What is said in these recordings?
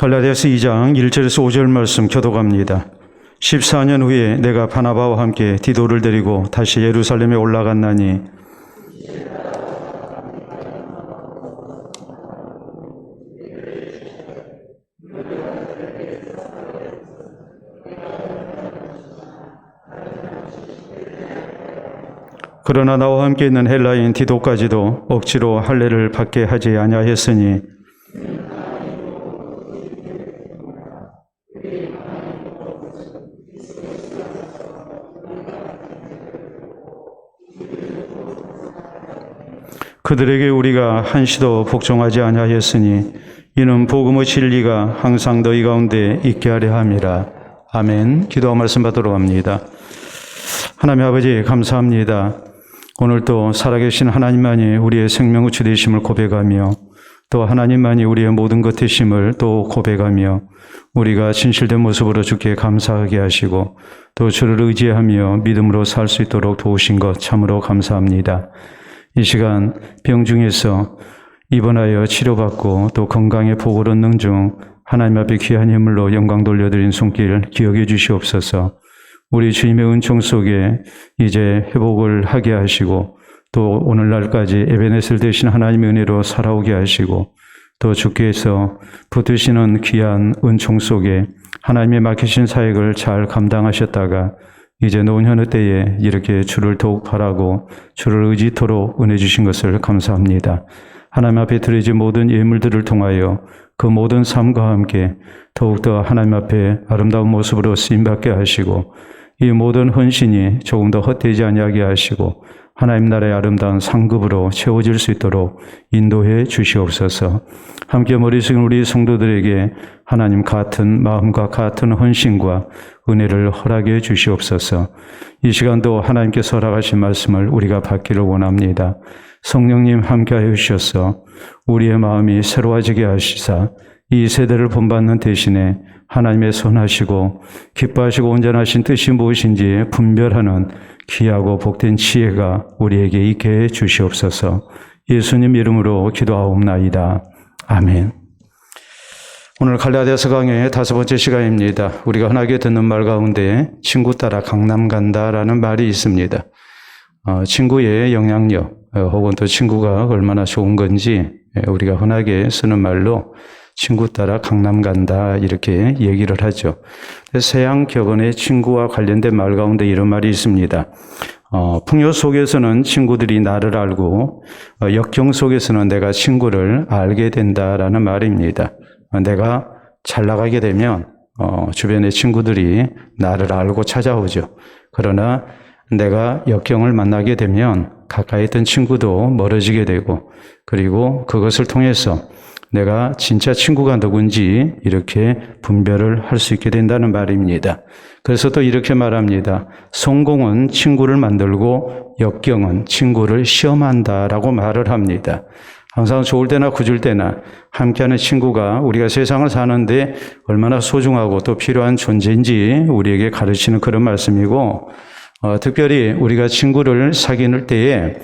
갈라디아서 2장 1절에서 5절 말씀 교독합니다. 14년 후에 내가 바나바와 함께 디도를 데리고 다시 예루살렘에 올라갔나니 그러나 나와 함께 있는 헬라인 디도까지도 억지로 할례를 받게 하지 아니하였으니 그들에게 우리가 한시도 복종하지 아니하였으니 이는 복음의 진리가 항상 너희 가운데 있게 하려 함이라. 아멘. 기도와 말씀 받도록 합니다. 하나님 아버지 감사합니다. 오늘도 살아계신 하나님만이 우리의 생명의 주 되심을 고백하며 또 하나님만이 우리의 모든 것 되심을 또 고백하며 우리가 진실된 모습으로 주께 감사하게 하시고 또 주를 의지하며 믿음으로 살 수 있도록 도우신 것 참으로 감사합니다. 이 시간 병중에서 입원하여 치료받고 또 건강의 복을 얻는 중 하나님 앞에 귀한 예물로 영광 돌려드린 손길 기억해 주시옵소서. 우리 주님의 은총 속에 이제 회복을 하게 하시고 또 오늘날까지 에베네셀 되신 하나님의 은혜로 살아오게 하시고 또 주께서 붙드시는 귀한 은총 속에 하나님의 맡기신 사역을 잘 감당하셨다가 이제 노년의 때에 이렇게 주를 더욱 바라고 주를 의지토록 은혜 주신 것을 감사합니다. 하나님 앞에 드려진 모든 예물들을 통하여 그 모든 삶과 함께 더욱더 하나님 앞에 아름다운 모습으로 쓰임받게 하시고 이 모든 헌신이 조금 더 헛되지 아니하게 하시고 하나님 나라의 아름다운 상급으로 채워질 수 있도록 인도해 주시옵소서. 함께 머리 숙인 우리 성도들에게 하나님 같은 마음과 같은 헌신과 은혜를 허락해 주시옵소서. 이 시간도 하나님께서 허락하신 말씀을 우리가 받기를 원합니다. 성령님 함께하여 주셔서 우리의 마음이 새로워지게 하시사 이 세대를 본받는 대신에 하나님의 선하시고 기뻐하시고 온전하신 뜻이 무엇인지 분별하는 귀하고 복된 지혜가 우리에게 있게 해 주시옵소서. 예수님 이름으로 기도하옵나이다. 아멘. 오늘 갈라디아서 강의 5번째 시간입니다. 우리가 흔하게 듣는 말 가운데 친구 따라 강남 간다라는 말이 있습니다. 친구의 영향력 혹은 또 친구가 얼마나 좋은 건지 우리가 흔하게 쓰는 말로 친구 따라 강남 간다 이렇게 얘기를 하죠. 서양 격언의 친구와 관련된 말 가운데 이런 말이 있습니다. 풍요 속에서는 친구들이 나를 알고 역경 속에서는 내가 친구를 알게 된다라는 말입니다. 내가 잘 나가게 되면 주변의 친구들이 나를 알고 찾아오죠. 그러나 내가 역경을 만나게 되면 가까이 있던 친구도 멀어지게 되고 그리고 그것을 통해서 내가 진짜 친구가 누군지 이렇게 분별을 할 수 있게 된다는 말입니다. 그래서 또 이렇게 말합니다. 성공은 친구를 만들고 역경은 친구를 시험한다라고 말을 합니다. 항상 좋을 때나 구줄 때나 함께하는 친구가 우리가 세상을 사는데 얼마나 소중하고 또 필요한 존재인지 우리에게 가르치는 그런 말씀이고 특별히 우리가 친구를 사귀는 때에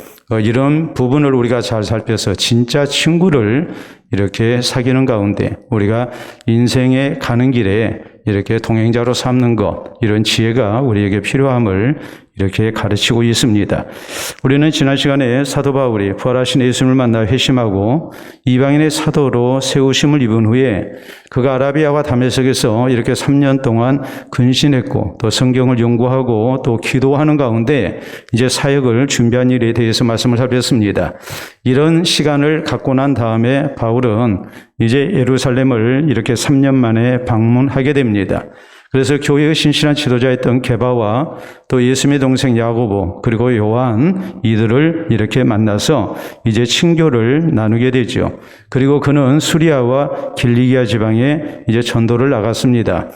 이런 부분을 우리가 잘 살펴서 진짜 친구를 이렇게 사귀는 가운데 우리가 인생에 가는 길에 이렇게 동행자로 삼는 것 이런 지혜가 우리에게 필요함을 이렇게 가르치고 있습니다. 우리는 지난 시간에 사도 바울이 부활하신 예수님을 만나 회심하고 이방인의 사도로 세우심을 입은 후에 그가 아라비아와 다메섹에서 이렇게 3년 동안 근신했고 또 성경을 연구하고 또 기도하는 가운데 이제 사역을 준비한 일에 대해서 말씀을 살폈습니다. 이런 시간을 갖고 난 다음에 바울은 이제 예루살렘을 이렇게 3년 만에 방문하게 됩니다. 그래서 교회의 신실한 지도자였던 게바와 또 예수님의 동생 야고보 그리고 요한 이들을 이렇게 만나서 이제 친교를 나누게 되죠. 그리고 그는 수리아와 길리기아 지방에 이제 전도를 나갔습니다.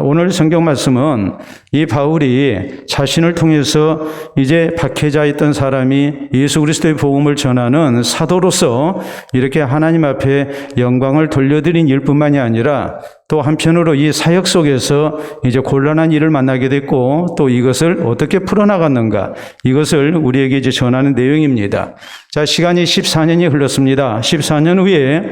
오늘 성경 말씀은 이 바울이 자신을 통해서 이제 박해자였던 사람이 예수 그리스도의 복음을 전하는 사도로서 이렇게 하나님 앞에 영광을 돌려드린 일뿐만이 아니라 또 한편으로 이 사역 속에서 이제 곤란한 일을 만나게 됐고 또 이것을 어떻게 풀어나갔는가 이것을 우리에게 이제 전하는 내용입니다. 자, 시간이 14년이 흘렀습니다. 14년 후에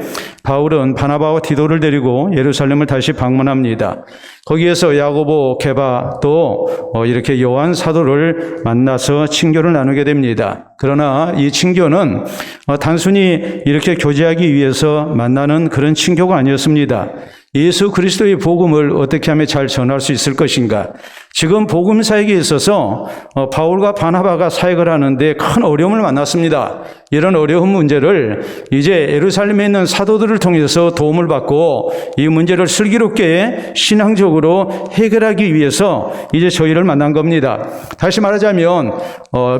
바울은 바나바와 디도를 데리고 예루살렘을 다시 방문합니다. 거기에서 야고보, 게바 또 이렇게 요한 사도를 만나서 친교를 나누게 됩니다. 그러나 이 친교는 단순히 이렇게 교제하기 위해서 만나는 그런 친교가 아니었습니다. 예수 그리스도의 복음을 어떻게 하면 잘 전할 수 있을 것인가? 지금 복음 사역에 있어서 바울과 바나바가 사역을 하는데 큰 어려움을 만났습니다. 이런 어려운 문제를 이제 예루살렘에 있는 사도들을 통해서 도움을 받고 이 문제를 슬기롭게 신앙적으로 해결하기 위해서 이제 저희를 만난 겁니다. 다시 말하자면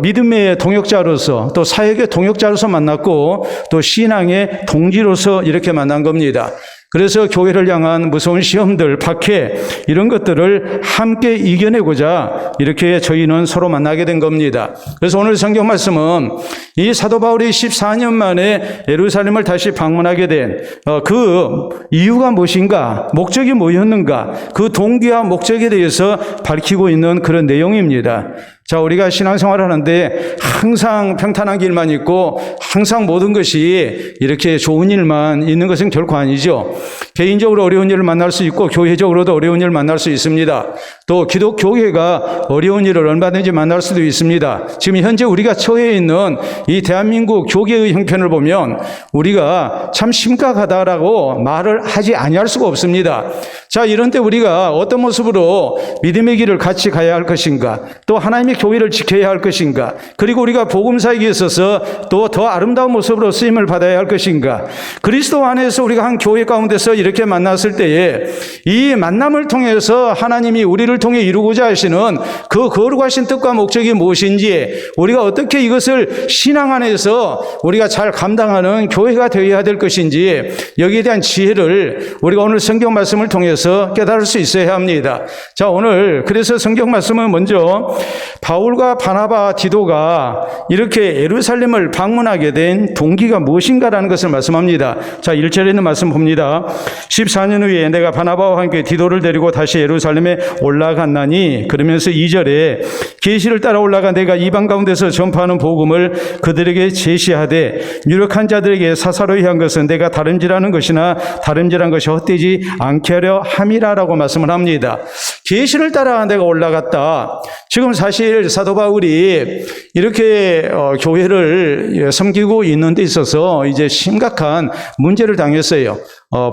믿음의 동역자로서 또 사역의 동역자로서 만났고 또 신앙의 동지로서 이렇게 만난 겁니다. 그래서 교회를 향한 무서운 시험들, 박해 이런 것들을 함께 이겨내고자 이렇게 저희는 서로 만나게 된 겁니다. 그래서 오늘 성경 말씀은 이 사도 바울이 14년 만에 예루살렘을 다시 방문하게 된 그 이유가 무엇인가, 목적이 뭐였는가, 그 동기와 목적에 대해서 밝히고 있는 그런 내용입니다. 자, 우리가 신앙생활을 하는데 항상 평탄한 길만 있고 항상 모든 것이 이렇게 좋은 일만 있는 것은 결코 아니죠. 개인적으로 어려운 일을 만날 수 있고 교회적으로도 어려운 일을 만날 수 있습니다. 또 기독교회가 어려운 일을 얼마든지 만날 수도 있습니다. 지금 현재 우리가 처해 있는 이 대한민국 교계의 형편을 보면 우리가 참 심각하다라고 말을 하지 아니할 수가 없습니다. 자, 이런 때 우리가 어떤 모습으로 믿음의 길을 같이 가야 할 것인가, 또 하나님의 교회를 지켜야 할 것인가, 그리고 우리가 복음 사역에 있어서 또 더 아름다운 모습으로 쓰임을 받아야 할 것인가, 그리스도 안에서 우리가 한 교회 가운데서 이렇게 만났을 때에 이 만남을 통해서 하나님이 우리를 통해 이루고자 하시는 그 거룩하신 뜻과 목적이 무엇인지, 우리가 어떻게 이것을 신앙 안에서 우리가 잘 감당하는 교회가 되어야 될 것인지, 여기에 대한 지혜를 우리가 오늘 성경 말씀을 통해서 깨달을 수 있어야 합니다. 자, 오늘 그래서 성경 말씀은 먼저 바울과 바나바, 디도가 이렇게 예루살렘을 방문하게 된 동기가 무엇인가라는 것을 말씀합니다. 자, 1절에 있는 말씀 봅니다. 14년 후에 내가 바나바와 함께 디도를 데리고 다시 예루살렘에 올라갔나니, 그러면서 2절에 계시를 따라 올라가 내가 이방 가운데서 전파하는 복음을 그들에게 제시하되 유력한 자들에게 사사로이 한 것은 내가 다름질하는 것이나 다름질한 것이 헛되지 않게 하려 함이라라고 말씀을 합니다. 계시를 따라 내가 올라갔다. 지금 사실 사도 바울이 이렇게 교회를 섬기고 있는 데 있어서 이제 심각한 문제를 당했어요.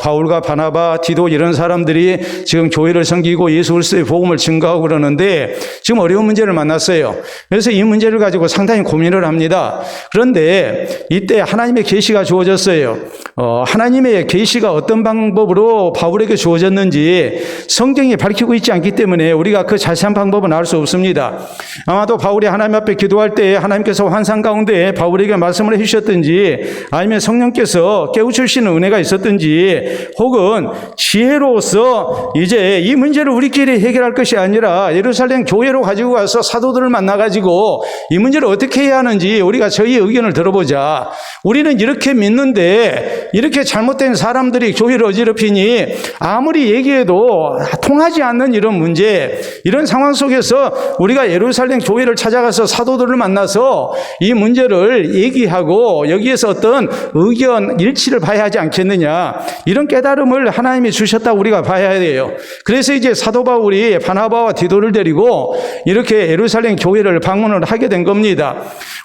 바울과 바나바, 디도 이런 사람들이 지금 교회를 섬기고 예수 그리스도의 복음을 증거하고 그러는데 지금 어려운 문제를 만났어요. 그래서 이 문제를 가지고 상당히 고민을 합니다. 그런데 이때 하나님의 계시가 주어졌어요. 하나님의 계시가 어떤 방법으로 바울에게 주어졌는지 성경이 밝히고 있지 않기 때문에 우리가 그 자세한 방법은 알 수 없습니다. 아마도 바울이 하나님 앞에 기도할 때 하나님께서 환상 가운데 바울에게 말씀을 해주셨든지, 아니면 성령께서 깨우치시는 은혜가 있었든지, 혹은 지혜로서 이제 이 문제를 우리끼리 해결할 것이 아니라 예루살렘 교회로 가지고 가서 사도들을 만나가지고 이 문제를 어떻게 해야 하는지 우리가 저희의 의견을 들어보자. 우리는 이렇게 믿는데 이렇게 잘못된 사람들이 교회를 어지럽히니 아무리 얘기해도 통하지 않는 이런 문제, 이런 상황 속에서 우리가 예루살렘 교회를 찾아가서 사도들을 만나서 이 문제를 얘기하고 여기에서 어떤 의견 일치를 봐야 하지 않겠느냐, 이런 깨달음을 하나님이 주셨다고 우리가 봐야 돼요. 그래서 이제 사도 바울이 바나바와 디도를 데리고 이렇게 예루살렘 교회를 방문을 하게 된 겁니다.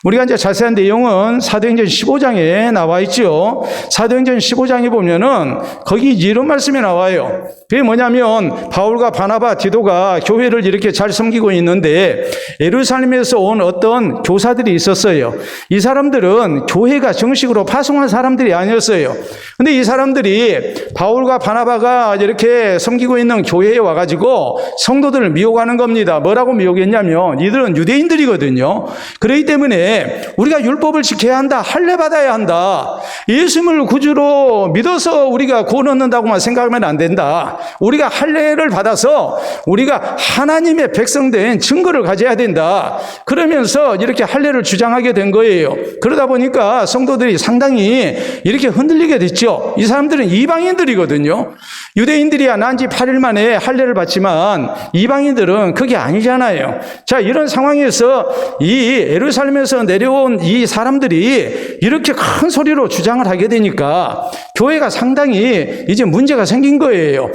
우리가 이제 자세한 내용은 사도행전 15장에 나와 있죠. 사도행전 15장에 보면은 거기 이런 말씀이 나와요. 그게 뭐냐면 바울과 바나바, 디도가 교회를 이렇게 잘 섬기고 있는데 예루살렘에서 온 어떤 교사들이 있었어요. 이 사람들은 교회가 정식으로 파송한 사람들이 아니었어요. 근데 이 사람들이 바울과 바나바가 이렇게 섬기고 있는 교회에 와가지고 성도들을 미혹하는 겁니다. 뭐라고 미혹했냐면 이들은 유대인들이거든요. 그렇기 때문에 우리가 율법을 지켜야 한다, 할례 받아야 한다, 예수님을 구주로 믿어서 우리가 구원 얻는다고만 생각하면 안 된다. 우리가 할례를 받아서 우리가 하나님의 백성된 증거를 가져야 된다. 그러면서 이렇게 할례를 주장하게 된 거예요. 그러다 보니까 성도들이 상당히 이렇게 흔들리게 됐죠. 이 사람들은 이방인들이거든요. 유대인들이야 난 지 8일 만에 할례를 받지만 이방인들은 그게 아니잖아요. 자, 이런 상황에서 이 예루살렘에서 내려온 이 사람들이 이렇게 큰 소리로 주장을 하게 되니까 교회가 상당히 이제 문제가 생긴 거예요.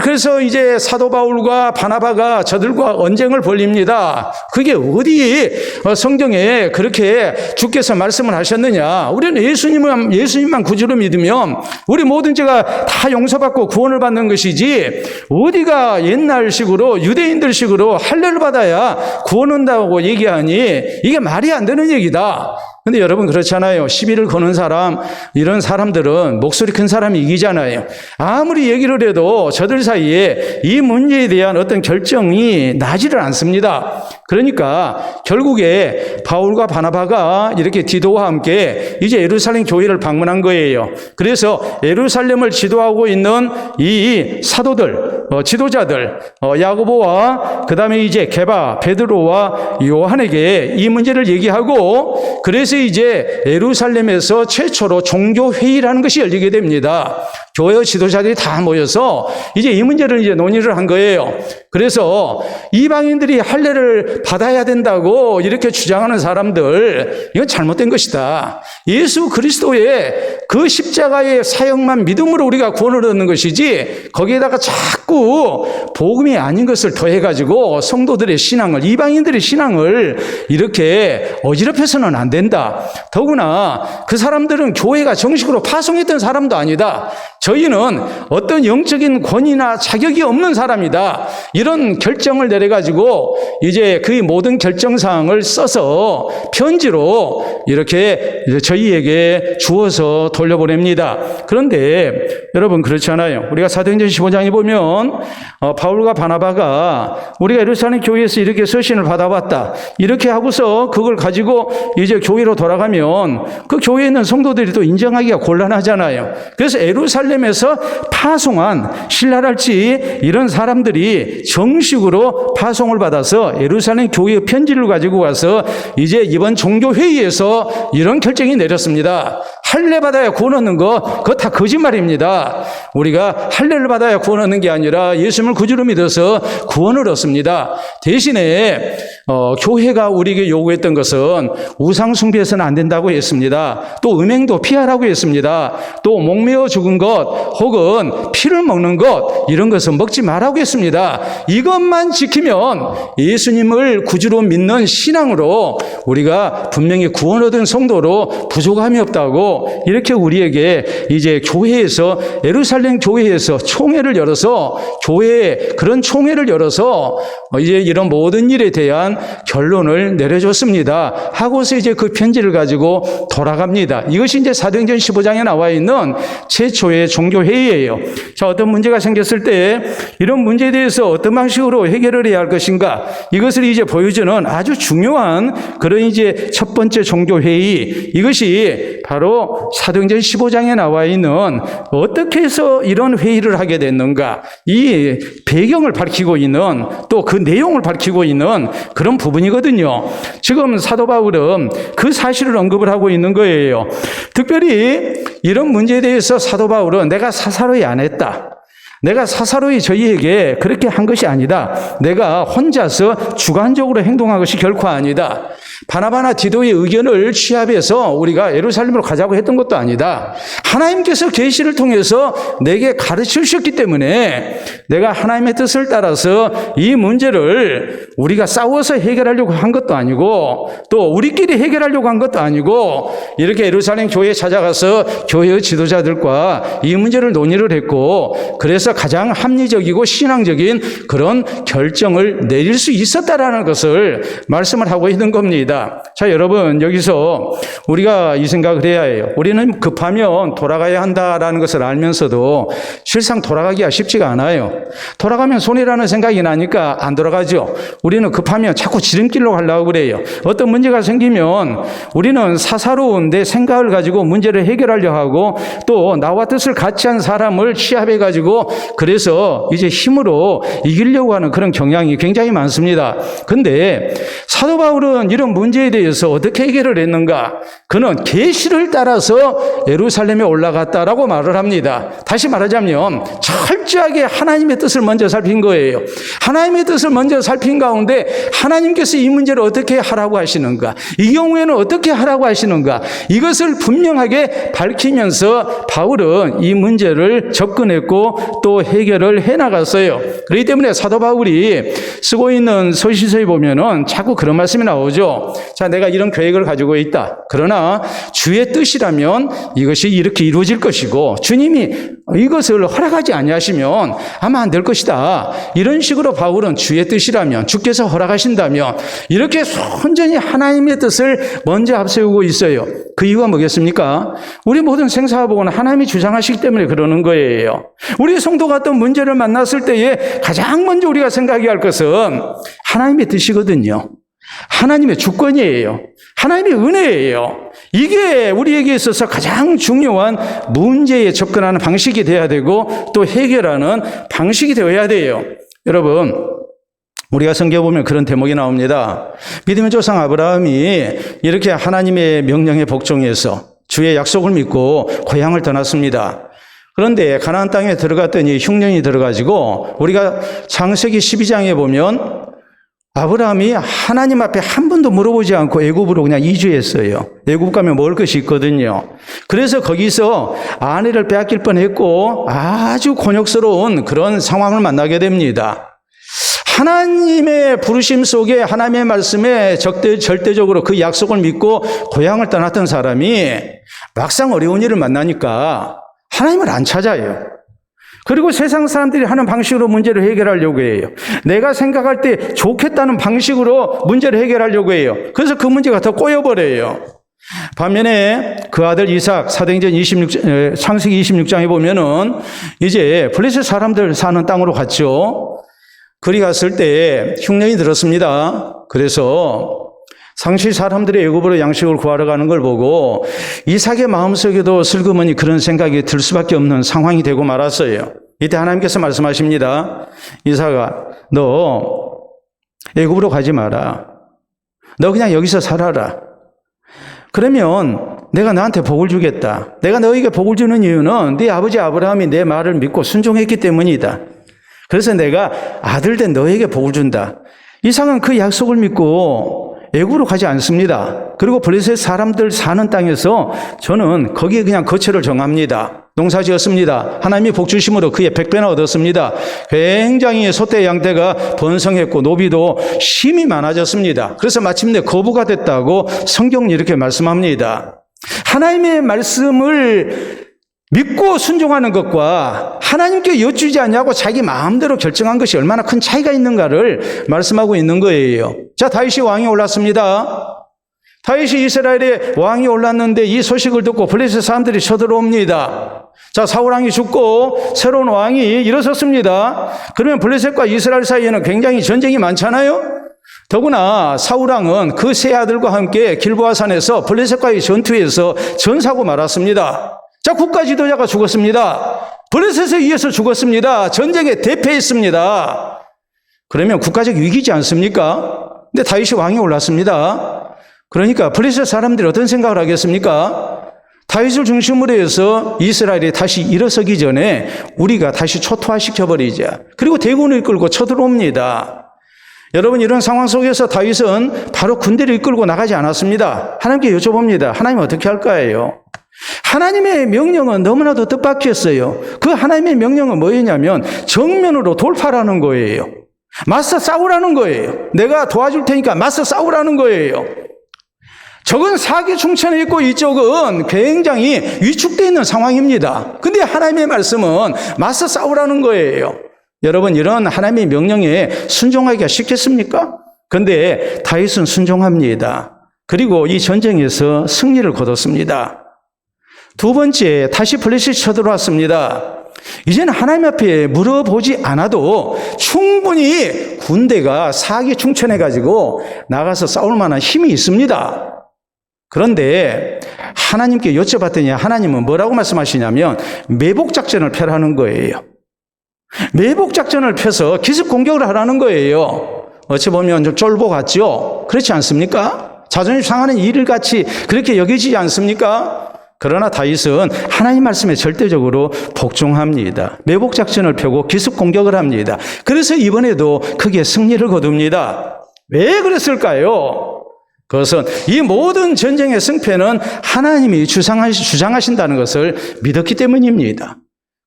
그래서 이제 사도 바울과 바나바가 저들과 언쟁을 벌립니다. 그게 어디 성경에 그렇게 주께서 말씀을 하셨느냐. 우리는 예수님만 구주로 믿으면 우리 모든 죄가 다 용서받고 구원을 받는 것이지 어디가 옛날식으로 유대인들식으로 할례를 받아야 구원 온다고 얘기하니 이게 말이 안 되는 얘기다. 근데 여러분 그렇잖아요. 시비를 거는 사람, 이런 사람들은 목소리 큰 사람이 이기잖아요. 아무리 얘기를 해도 저들 사이에 이 문제에 대한 어떤 결정이 나지를 않습니다. 그러니까 결국에 바울과 바나바가 이렇게 디도와 함께 이제 예루살렘 교회를 방문한 거예요. 그래서 예루살렘을 지도하고 있는 이 사도들, 지도자들, 야고보와 그 다음에 이제 게바, 베드로와 요한에게 이 문제를 얘기하고 그래서 이제 예루살렘에서 최초로 종교회의라는 것이 열리게 됩니다. 교회 지도자들이 다 모여서 이제 이 문제를 이제 논의를 한 거예요. 그래서 이방인들이 할례를 받아야 된다고 이렇게 주장하는 사람들, 이건 잘못된 것이다. 예수 그리스도의 그 십자가의 사역만 믿음으로 우리가 구원을 얻는 것이지 거기에다가 자꾸 복음이 아닌 것을 더해가지고 성도들의 신앙을, 이방인들의 신앙을 이렇게 어지럽혀서는 안 된다. 더구나 그 사람들은 교회가 정식으로 파송했던 사람도 아니다. 저희는 어떤 영적인 권위나 자격이 없는 사람이다. 이런 결정을 내려가지고 이제 그 모든 결정사항을 써서 편지로 이렇게 저희에게 주어서 돌려보냅니다. 그런데 여러분 그렇잖아요. 우리가 사도행전 15장에 보면 바울과 바나바가 우리가 예루살렘 교회에서 이렇게 서신을 받아왔다. 이렇게 하고서 그걸 가지고 이제 교회로 돌아가면 그 교회에 있는 성도들이 또 인정하기가 곤란하잖아요. 그래서 예루살렘에서 파송한 신라랄지 이런 사람들이 정식으로 파송을 받아서 예루살렘 교회의 편지를 가지고 와서 이제 이번 종교회의에서 이런 결정이 내렸습니다. 할례 받아야 구원 얻는 거 그거 다 거짓말입니다. 우리가 할례를 받아야 구원 얻는 게 아니라 예수님을 구주로 믿어서 구원을 얻습니다. 대신에 교회가 우리에게 요구했던 것은 우상 숭배해서는 안 된다고 했습니다. 또 음행도 피하라고 했습니다. 또 목매어 죽은 것 혹은 피를 먹는 것 이런 것은 먹지 말라고 했습니다. 이것만 지키면 예수님을 구주로 믿는 신앙으로 우리가 분명히 구원 얻은 성도로 부족함이 없다고 이렇게 우리에게 이제 교회에서 예루살렘 교회에서 총회를 열어서 그런 총회를 열어서 이제 이런 모든 일에 대한 결론을 내려줬습니다. 하고서 이제 그 편지를 가지고 돌아갑니다. 이것이 이제 사도행전 15장에 나와 있는 최초의 종교회의예요. 자, 어떤 문제가 생겼을 때 이런 문제에 대해서 어떤 방식으로 해결을 해야 할 것인가 이것을 이제 보여주는 아주 중요한 그런 이제 첫 번째 종교회의 이것이 바로 사도행전 15장에 나와 있는 어떻게 해서 이런 회의를 하게 됐는가 이 배경을 밝히고 있는 또 그 내용을 밝히고 있는 그런 부분이거든요. 지금 사도 바울은 그 사실을 언급을 하고 있는 거예요. 특별히 이런 문제에 대해서 사도 바울은 내가 사사로이 안 했다. 내가 사사로이 저희에게 그렇게 한 것이 아니다. 내가 혼자서 주관적으로 행동한 것이 결코 아니다. 바나바나 디도의 의견을 취합해서 우리가 예루살렘으로 가자고 했던 것도 아니다. 하나님께서 계시를 통해서 내게 가르쳐 주셨기 때문에 내가 하나님의 뜻을 따라서 이 문제를 우리가 싸워서 해결하려고 한 것도 아니고 또 우리끼리 해결하려고 한 것도 아니고 이렇게 예루살렘 교회에 찾아가서 교회의 지도자들과 이 문제를 논의를 했고 그래서 상황에서 가장 합리적이고 신앙적인 그런 결정을 내릴 수 있었다라는 것을 말씀을 하고 있는 겁니다. 자, 여러분, 여기서 우리가 이 생각을 해야 해요. 우리는 급하면 돌아가야 한다라는 것을 알면서도 실상 돌아가기가 쉽지가 않아요. 돌아가면 손해라는 생각이 나니까 안 돌아가죠. 우리는 급하면 자꾸 지름길로 가려고 그래요. 어떤 문제가 생기면 우리는 사사로운 내 생각을 가지고 문제를 해결하려 하고 또 나와 뜻을 같이 한 사람을 취합해 가지고 그래서 이제 힘으로 이기려고 하는 그런 경향이 굉장히 많습니다. 근데 사도 바울은 이런 문제에 대해서 어떻게 해결을 했는가? 그는 계시를 따라서 예루살렘에 올라갔다라고 말을 합니다. 다시 말하자면 철저하게 하나님의 뜻을 먼저 살핀 거예요. 하나님의 뜻을 먼저 살핀 가운데 하나님께서 이 문제를 어떻게 하라고 하시는가? 이 경우에는 어떻게 하라고 하시는가? 이것을 분명하게 밝히면서 바울은 이 문제를 접근했고 또 해결을 해나갔어요. 그렇기 때문에 사도 바울이 쓰고 있는 서신서에 보면은 자꾸 그런 말씀이 나오죠. 자, 내가 이런 계획을 가지고 있다. 그러나 주의 뜻이라면 이것이 이렇게 이루어질 것이고 주님이 이것을 허락하지 아니하시면 아마 안 될 것이다. 이런 식으로 바울은 주의 뜻이라면 주께서 허락하신다면 이렇게 온전히 하나님의 뜻을 먼저 앞세우고 있어요. 그 이유가 뭐겠습니까? 우리 모든 생사화복은 하나님이 주장하시기 때문에 그러는 거예요. 우리 성도가 어떤 문제를 만났을 때에 가장 먼저 우리가 생각해야 할 것은 하나님의 뜻이거든요. 하나님의 주권이에요. 하나님의 은혜예요. 이게 우리에게 있어서 가장 중요한 문제에 접근하는 방식이 되어야 되고 또 해결하는 방식이 되어야 돼요. 여러분, 우리가 성경에 보면 그런 대목이 나옵니다. 믿음의 조상 아브라함이 이렇게 하나님의 명령에 복종해서 주의 약속을 믿고 고향을 떠났습니다. 그런데 가나안 땅에 들어갔더니 흉년이 들어가지고 우리가 창세기 12장에 보면 아브라함이 하나님 앞에 한 번도 물어보지 않고 애굽으로 그냥 이주했어요. 애굽 가면 먹을 것이 있거든요. 그래서 거기서 아내를 빼앗길 뻔했고 아주 곤욕스러운 그런 상황을 만나게 됩니다. 하나님의 부르심 속에 하나님의 말씀에 절대적으로 그 약속을 믿고 고향을 떠났던 사람이 막상 어려운 일을 만나니까 하나님을 안 찾아요. 그리고 세상 사람들이 하는 방식으로 문제를 해결하려고 해요. 내가 생각할 때 좋겠다는 방식으로 문제를 해결하려고 해요. 그래서 그 문제가 더 꼬여버려요. 반면에 그 아들 이삭, 사도행전 창세기 26장에 보면은 이제 블레셋 사람들 사는 땅으로 갔죠. 그리 갔을 때 흉년이 들었습니다. 그래서 상시 사람들이 애굽으로 양식을 구하러 가는 걸 보고 이삭의 마음속에도 슬그머니 그런 생각이 들 수밖에 없는 상황이 되고 말았어요. 이때 하나님께서 말씀하십니다. 이삭아, 너 애굽으로 가지 마라. 너 그냥 여기서 살아라. 그러면 내가 너한테 복을 주겠다. 내가 너에게 복을 주는 이유는 네 아버지 아브라함이 내 말을 믿고 순종했기 때문이다. 그래서 내가 아들 된 너에게 복을 준다. 이삭은 그 약속을 믿고 애굽으로 가지 않습니다. 그리고 블레셋 사람들 사는 땅에서 저는 거기에 그냥 거처를 정합니다. 농사 지었습니다. 하나님이 복 주심으로 그의 100배나 얻었습니다. 굉장히 소떼 양떼가 번성했고 노비도 힘이 많아졌습니다. 그래서 마침내 거부가 됐다고 성경이 이렇게 말씀합니다. 하나님의 말씀을 믿고 순종하는 것과 하나님께 여쭈지 않냐고 자기 마음대로 결정한 것이 얼마나 큰 차이가 있는가를 말씀하고 있는 거예요. 자, 다윗이 왕이 올랐습니다. 다윗이 이스라엘의 왕이 올랐는데 이 소식을 듣고 블레셋 사람들이 쳐들어옵니다. 자, 사울왕이 죽고 새로운 왕이 일어섰습니다. 그러면 블레셋과 이스라엘 사이에는 굉장히 전쟁이 많잖아요. 더구나 사울왕은 그 세 아들과 함께 길보아산에서 블레셋과의 전투에서 전사하고 말았습니다. 자, 국가 지도자가 죽었습니다. 블레셋에 의해서 죽었습니다. 전쟁에 대패했습니다. 그러면 국가적 위기지 않습니까? 근데 다윗이 왕이 올랐습니다. 그러니까 블레셋 사람들이 어떤 생각을 하겠습니까? 다윗을 중심으로 해서 이스라엘이 다시 일어서기 전에 우리가 다시 초토화시켜버리자. 그리고 대군을 이끌고 쳐들어옵니다. 여러분, 이런 상황 속에서 다윗은 바로 군대를 이끌고 나가지 않았습니다. 하나님께 여쭤봅니다. 하나님 어떻게 할까요? 하나님의 명령은 너무나도 뜻밖이었어요. 그 하나님의 명령은 뭐였냐면 정면으로 돌파라는 거예요. 맞서 싸우라는 거예요. 내가 도와줄 테니까 맞서 싸우라는 거예요. 저건 사기 충천에 있고 이쪽은 굉장히 위축되어 있는 상황입니다. 근데 하나님의 말씀은 맞서 싸우라는 거예요. 여러분, 이런 하나님의 명령에 순종하기가 쉽겠습니까? 근데 다윗은 순종합니다. 그리고 이 전쟁에서 승리를 거뒀습니다. 두 번째, 다시 블레셋이 쳐들어왔습니다. 이제는 하나님 앞에 물어보지 않아도 충분히 군대가 사기 충천해가지고 나가서 싸울 만한 힘이 있습니다. 그런데 하나님께 여쭤봤더니 하나님은 뭐라고 말씀하시냐면 매복작전을 펴라는 거예요. 매복작전을 펴서 기습 공격을 하라는 거예요. 어찌 보면 좀 쫄보 같죠? 그렇지 않습니까? 자존심 상하는 일을 같이 그렇게 여기지 않습니까? 그러나 다윗은 하나님 말씀에 절대적으로 복종합니다. 매복작전을 펴고 기습 공격을 합니다. 그래서 이번에도 크게 승리를 거둡니다. 왜 그랬을까요? 그것은 이 모든 전쟁의 승패는 하나님이 주장하신다는 것을 믿었기 때문입니다.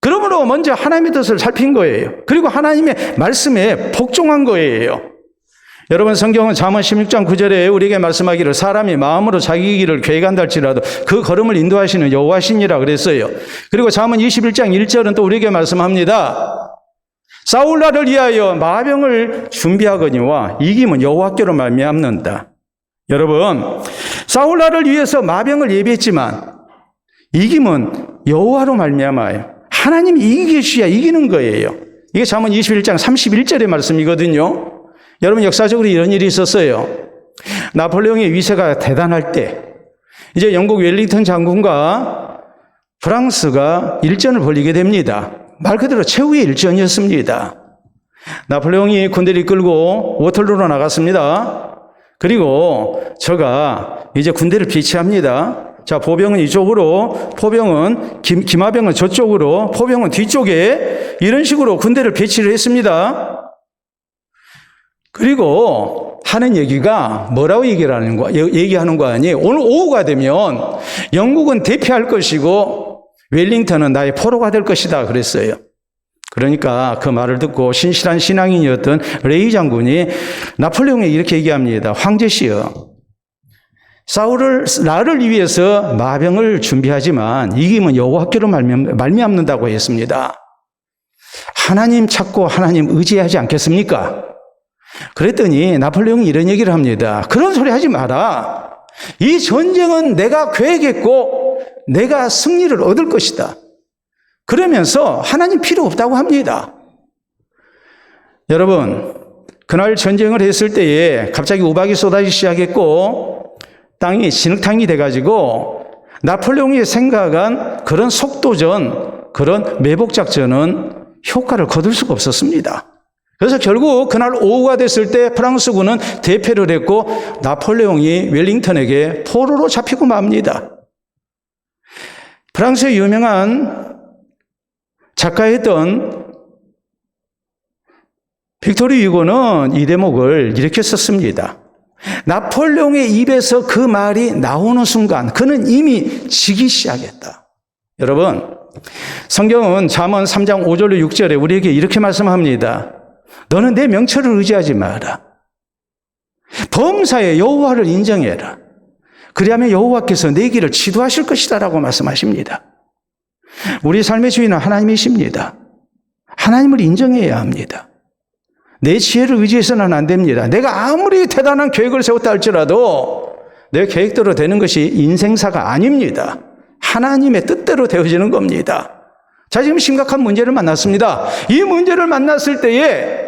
그러므로 먼저 하나님의 뜻을 살핀 거예요. 그리고 하나님의 말씀에 복종한 거예요. 여러분, 성경은 잠언 16장 9절에 우리에게 말씀하기를 사람이 마음으로 자기 길을 계획한다 할지라도 그 걸음을 인도하시는 여호와시니라 그랬어요. 그리고 잠언 21장 1절은 또 우리에게 말씀합니다. 싸울 날을 위하여 마병을 준비하거니와 이김은 여호와께로 말미암는다. 여러분, 싸울 날을 위해서 마병을 예비했지만 이김은 여호와로 말미암아요. 하나님이 이기게 주셔야 이기는 거예요. 이게 잠언 21장 31절의 말씀이거든요. 여러분, 역사적으로 이런 일이 있었어요. 나폴레옹의 위세가 대단할 때 이제 영국 웰링턴 장군과 프랑스가 일전을 벌이게 됩니다. 말 그대로 최후의 일전이었습니다. 나폴레옹이 군대를 이끌고 워털루로 나갔습니다. 그리고 저가 이제 군대를 배치합니다. 자, 보병은 이쪽으로, 포병은, 기마병은 저쪽으로, 포병은 뒤쪽에 이런 식으로 군대를 배치를 했습니다. 그리고 하는 얘기가 뭐라고 얘기하는 거 아니에요? 오늘 오후가 되면 영국은 대피할 것이고 웰링턴은 나의 포로가 될 것이다 그랬어요. 그러니까 그 말을 듣고 신실한 신앙인이었던 레이 장군이 나폴레옹에 이렇게 얘기합니다. 황제시여, 나를 위해서 마병을 준비하지만 이김은 여호와께로 말미암는다고 했습니다. 하나님 찾고 하나님 의지하지 않겠습니까? 그랬더니 나폴레옹이 이런 얘기를 합니다. 그런 소리 하지 마라. 이 전쟁은 내가 계획했고 내가 승리를 얻을 것이다. 그러면서 하나님 필요 없다고 합니다. 여러분, 그날 전쟁을 했을 때에 갑자기 우박이 쏟아지기 시작했고 땅이 진흙탕이 돼가지고 나폴레옹이 생각한 그런 속도전, 그런 매복작전은 효과를 거둘 수가 없었습니다. 그래서 결국 그날 오후가 됐을 때 프랑스군은 대패를 했고 나폴레옹이 웰링턴에게 포로로 잡히고 맙니다. 프랑스의 유명한 작가였던 빅토르 유고는 이 대목을 이렇게 썼습니다. 나폴레옹의 입에서 그 말이 나오는 순간 그는 이미 지기 시작했다. 여러분, 성경은 잠언 3장 5절로 6절에 우리에게 이렇게 말씀합니다. 너는 내 명철을 의지하지 마라. 범사에 여호와를 인정해라. 그리하면 여호와께서 내 길을 지도하실 것이다 라고 말씀하십니다. 우리 삶의 주인은 하나님이십니다. 하나님을 인정해야 합니다. 내 지혜를 의지해서는 안 됩니다. 내가 아무리 대단한 계획을 세웠다 할지라도 내 계획대로 되는 것이 인생사가 아닙니다. 하나님의 뜻대로 되어지는 겁니다. 자, 지금 심각한 문제를 만났습니다. 이 문제를 만났을 때에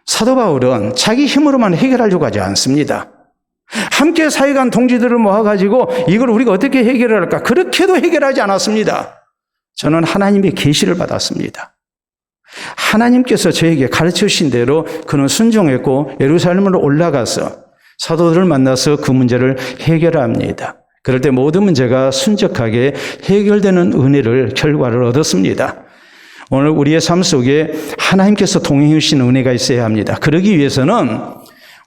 사도 바울은 자기 힘으로만 해결하려고 하지 않습니다. 함께 사역한 동지들을 모아가지고 이걸 우리가 어떻게 해결할까? 그렇게도 해결하지 않았습니다. 저는 하나님의 계시를 받았습니다. 하나님께서 저에게 가르쳐 주신 대로 그는 순종했고 예루살렘으로 올라가서 사도들을 만나서 그 문제를 해결합니다. 그럴 때 모든 문제가 순적하게 해결되는 결과를 얻었습니다. 오늘 우리의 삶 속에 하나님께서 동행해 주시는 은혜가 있어야 합니다. 그러기 위해서는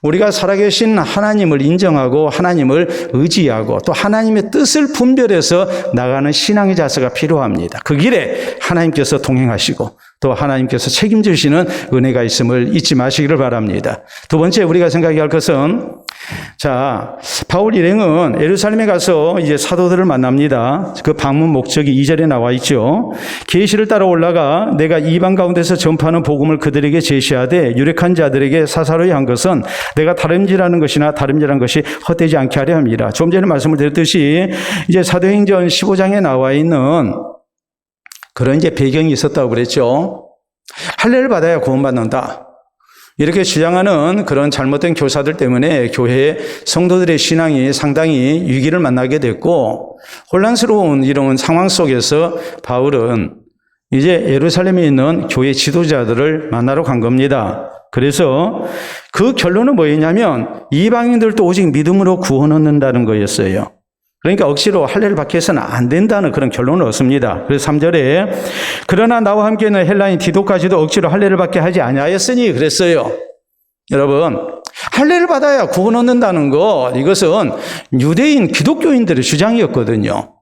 우리가 살아계신 하나님을 인정하고 하나님을 의지하고 또 하나님의 뜻을 분별해서 나가는 신앙의 자세가 필요합니다. 그 길에 하나님께서 동행하시고 또 하나님께서 책임져 주시는 은혜가 있음을 잊지 마시기를 바랍니다. 두 번째 우리가 생각해야 할 것은 자, 바울 일행은 예루살렘에 가서 이제 사도들을 만납니다. 그 방문 목적이 2절에 나와 있죠. 계시를 따라 올라가 내가 이방 가운데서 전파하는 복음을 그들에게 제시하되 유력한 자들에게 사사로이 한 것은 내가 다름질하는 것이나 다름질한 것이 헛되지 않게 하려 합니다. 좀 전에 말씀을 드렸듯이 이제 사도행전 15장에 나와 있는 그런 이제 배경이 있었다고 그랬죠. 할례를 받아야 구원받는다. 이렇게 주장하는 그런 잘못된 교사들 때문에 교회 성도들의 신앙이 상당히 위기를 만나게 됐고 혼란스러운 이런 상황 속에서 바울은 이제 예루살렘에 있는 교회 지도자들을 만나러 간 겁니다. 그래서 그 결론은 뭐였냐면 이방인들도 오직 믿음으로 구원 얻는다는 거였어요. 그러니까 억지로 할례를 받게 해서는 안 된다는 그런 결론을 얻습니다. 그래서 3절에 그러나 나와 함께 있는 헬라인 디도까지도 억지로 할례를 받게 하지 아니하였으니 그랬어요. 여러분, 할례를 받아야 구원 얻는다는 거 이것은 유대인 기독교인들의 주장이었거든요.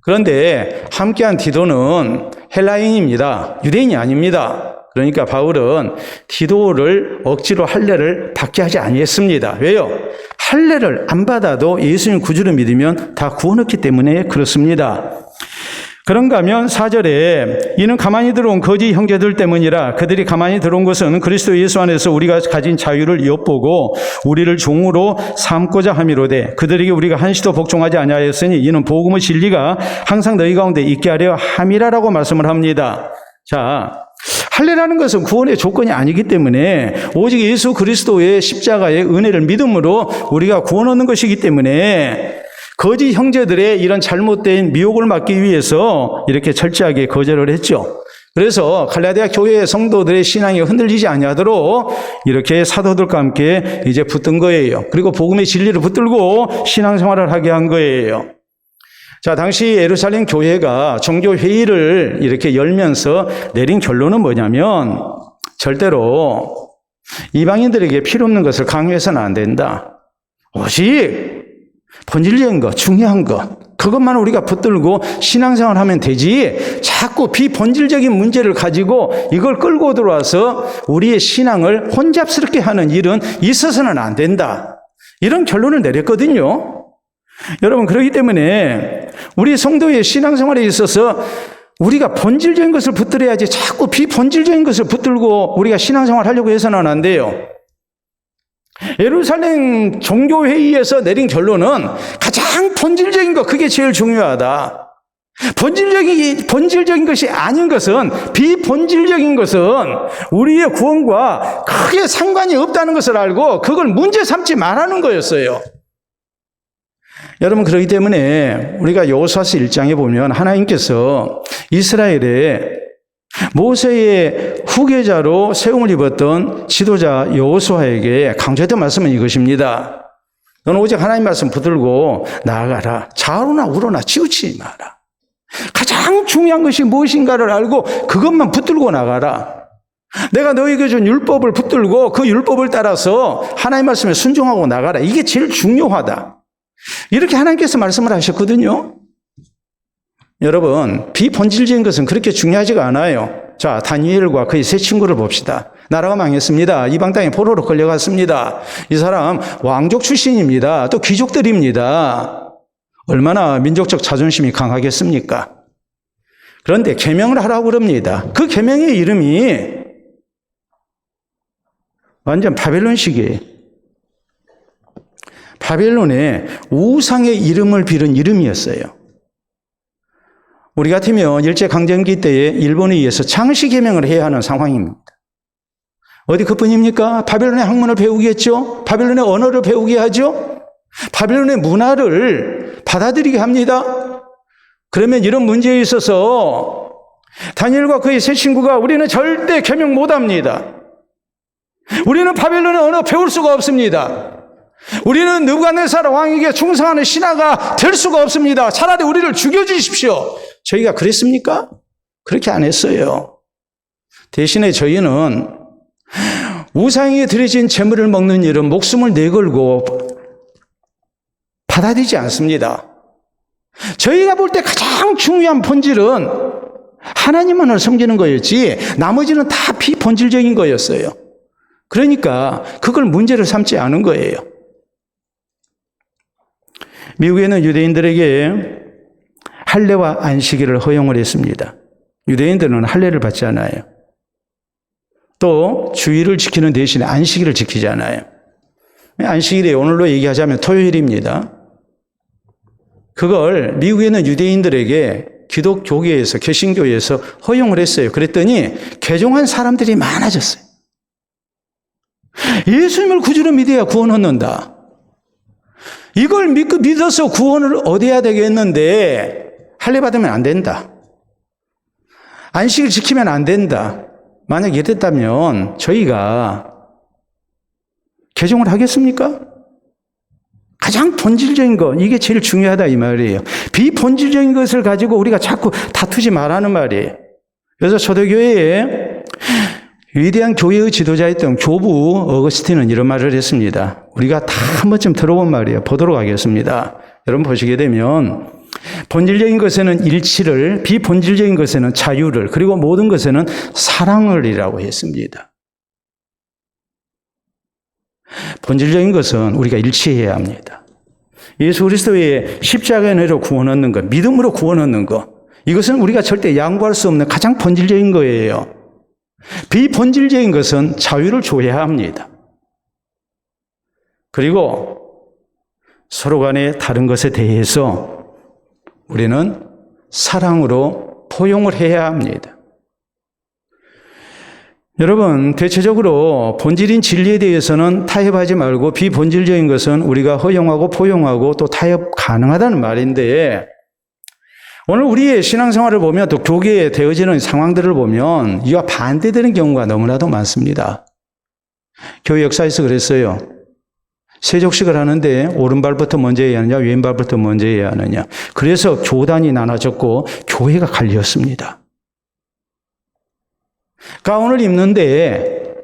그런데 함께한 디도는 헬라인입니다. 유대인이 아닙니다. 그러니까 바울은 디도를 억지로 할례를 받게 하지 아니했습니다. 왜요? 할례를 안 받아도 예수님 구주를 믿으면 다 구원 얻기 때문에 그렇습니다. 그런가 하면 4절에 이는 가만히 들어온 거짓 형제들 때문이라 그들이 가만히 들어온 것은 그리스도 예수 안에서 우리가 가진 자유를 엿보고 우리를 종으로 삼고자 함이로되 그들에게 우리가 한시도 복종하지 아니하였으니 이는 복음의 진리가 항상 너희 가운데 있게 하려 함이라라고 말씀을 합니다. 자, 할례라는 것은 구원의 조건이 아니기 때문에 오직 예수 그리스도의 십자가의 은혜를 믿음으로 우리가 구원 얻는 것이기 때문에 거짓 형제들의 이런 잘못된 미혹을 막기 위해서 이렇게 철저하게 거절을 했죠. 그래서 갈라디아 교회 성도들의 신앙이 흔들리지 아니하도록 이렇게 사도들과 함께 이제 붙든 거예요. 그리고 복음의 진리를 붙들고 신앙생활을 하게 한 거예요. 자, 당시 예루살렘 교회가 종교 회의를 이렇게 열면서 내린 결론은 뭐냐면 절대로 이방인들에게 필요 없는 것을 강요해서는 안 된다. 오직 본질적인 것, 중요한 것, 그것만 우리가 붙들고 신앙생활을 하면 되지 자꾸 비본질적인 문제를 가지고 이걸 끌고 들어와서 우리의 신앙을 혼잡스럽게 하는 일은 있어서는 안 된다. 이런 결론을 내렸거든요. 여러분, 그렇기 때문에 우리 성도의 신앙생활에 있어서 우리가 본질적인 것을 붙들어야지 자꾸 비본질적인 것을 붙들고 우리가 신앙생활을 하려고 해서는 안 돼요. 예루살렘 종교회의에서 내린 결론은 가장 본질적인 것, 그게 제일 중요하다. 본질적인 것이 아닌 것은, 비본질적인 것은 우리의 구원과 크게 상관이 없다는 것을 알고 그걸 문제 삼지 말라는 거였어요. 여러분, 그렇기 때문에 우리가 여호수아서 1장에 보면 하나님께서 이스라엘에 모세의 후계자로 세움을 입었던 지도자 여호수아에게 강조했던 말씀은 이것입니다. 너는 오직 하나님 말씀 붙들고 나아가라. 좌우나 우로나 치우치지 마라. 가장 중요한 것이 무엇인가를 알고 그것만 붙들고 나가라. 내가 너에게 준 율법을 붙들고 그 율법을 따라서 하나님 말씀에 순종하고 나가라. 이게 제일 중요하다. 이렇게 하나님께서 말씀을 하셨거든요. 여러분, 비본질적인 것은 그렇게 중요하지가 않아요. 자, 다니엘과 그의 세 친구를 봅시다. 나라가 망했습니다. 이방 땅에 포로로 끌려갔습니다. 이 사람 왕족 출신입니다. 또 귀족들입니다. 얼마나 민족적 자존심이 강하겠습니까? 그런데 계명을 하라고 그럽니다. 그 계명의 이름이 완전 바벨론식이에요. 바벨론의 우상의 이름을 빌은 이름이었어요. 우리 같으면 일제강점기 때에 일본에 의해서 장시 개명을 해야 하는 상황입니다. 어디 그뿐입니까? 바벨론의 학문을 배우겠죠? 바벨론의 언어를 배우게 하죠? 바벨론의 문화를 받아들이게 합니다. 그러면 이런 문제에 있어서 다니엘과 그의 세 친구가 우리는 절대 개명 못합니다. 우리는 바벨론의 언어 배울 수가 없습니다. 우리는 느부갓네살 왕에게 충성하는 신하가 될 수가 없습니다. 차라리 우리를 죽여주십시오. 저희가 그랬습니까? 그렇게 안 했어요. 대신에 저희는 우상에게 드려진 제물을 먹는 일은 목숨을 내걸고 받아들이지 않습니다. 저희가 볼 때 가장 중요한 본질은 하나님만을 섬기는 거였지 나머지는 다 비본질적인 거였어요. 그러니까 그걸 문제를 삼지 않은 거예요. 미국에는 유대인들에게 할례와 안식일을 허용을 했습니다. 유대인들은 할례를 받지 않아요. 또 주일을 지키는 대신에 안식일을 지키잖아요. 안식일이 오늘로 얘기하자면 토요일입니다. 그걸 미국에는 유대인들에게 기독교계에서, 개신교에서 허용을 했어요. 그랬더니 개종한 사람들이 많아졌어요. 예수님을 구주로 믿어야 구원 얻는다. 이걸 믿어서 구원을 얻어야 되겠는데 할례 받으면 안 된다. 안식일 지키면 안 된다. 만약 이랬다면 저희가 개종을 하겠습니까? 가장 본질적인 것, 이게 제일 중요하다 이 말이에요. 비본질적인 것을 가지고 우리가 자꾸 다투지 말라는 말이에요. 그래서 초대교회에 위대한 교회의 지도자였던 교부 어거스틴은 이런 말을 했습니다. 우리가 다 한 번쯤 들어본 말이에요. 보도록 하겠습니다. 여러분 보시게 되면 본질적인 것에는 일치를, 비본질적인 것에는 자유를, 그리고 모든 것에는 사랑을이라고 했습니다. 본질적인 것은 우리가 일치해야 합니다. 예수 그리스도의 십자가의 은혜로 구원 얻는 것, 믿음으로 구원 얻는 것, 이것은 우리가 절대 양보할 수 없는 가장 본질적인 거예요. 비본질적인 것은 자유를 줘야 합니다. 그리고 서로 간에 다른 것에 대해서 우리는 사랑으로 포용을 해야 합니다. 여러분, 대체적으로 본질인 진리에 대해서는 타협하지 말고 비본질적인 것은 우리가 허용하고 포용하고 또 타협 가능하다는 말인데, 오늘 우리의 신앙생활을 보면 또 교계에 되어지는 상황들을 보면 이와 반대되는 경우가 너무나도 많습니다. 교회 역사에서 그랬어요. 세족식을 하는데 오른발부터 먼저 해야 하느냐, 왼발부터 먼저 해야 하느냐. 그래서 교단이 나눠졌고 교회가 갈렸습니다. 가운을 입는데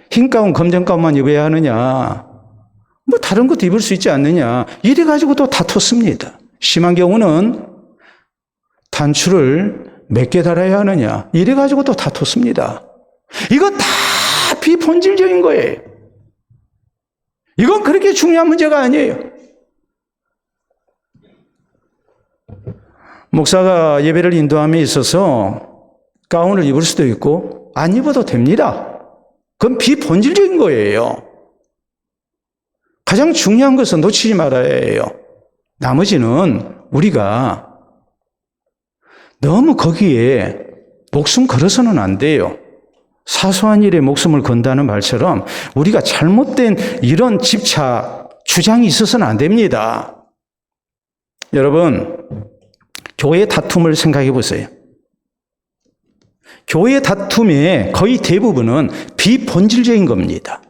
흰 가운, 검정 가운만 입어야 하느냐, 뭐 다른 것도 입을 수 있지 않느냐, 이래가지고 또 다퉜습니다. 심한 경우는 단추를 몇 개 달아야 하느냐, 이래가지고 또 다퉜습니다. 이건 다 비본질적인 거예요. 이건 그렇게 중요한 문제가 아니에요. 목사가 예배를 인도함에 있어서 가운을 입을 수도 있고 안 입어도 됩니다. 그건 비본질적인 거예요. 가장 중요한 것은 놓치지 말아야 해요. 나머지는 우리가 너무 거기에 목숨 걸어서는 안 돼요. 사소한 일에 목숨을 건다는 말처럼 우리가 잘못된 이런 집착, 주장이 있어서는 안 됩니다. 여러분, 교회 다툼을 생각해 보세요. 교회 다툼의 거의 대부분은 비본질적인 겁니다.